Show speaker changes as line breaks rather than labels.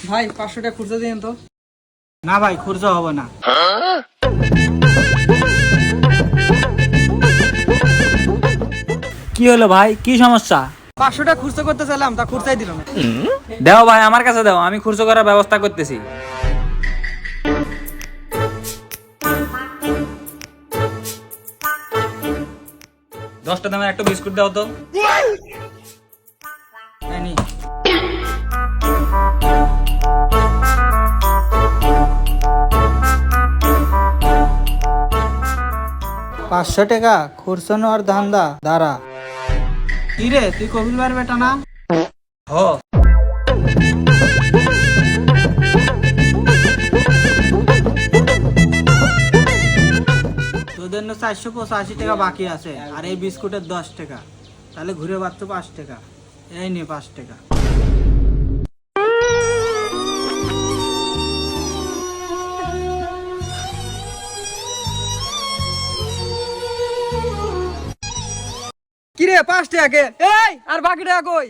ভাই 500 টাকা খুচরা দিন তো।
না ভাই খুচরা হবে না। কি হলো ভাই, কি সমস্যা?
500 টাকা খুচরা করতে চাইলাম, তা খুচরাই দিল না।
দাও ভাই আমার কাছে দাও, আমি খুচরো করার ব্যবস্থা করতেছি। দশটা দামের একটা বিস্কুট দাও তো। এই নি।
টাকা খুচরা নেওয়ার ধান্দা দাঁড়া। কি রে, তুই কবির বার বেটা না?
হ।
তোদের 485 টাকা বাকি আছে, আর এই বিস্কুটের 10 টাকা, তাহলে ঘুরে পাচ্ছ 5 টাকা। এই নে 5 টাকা। কিরে 5 টাকা কে? এই আর বাকি টাকা কই?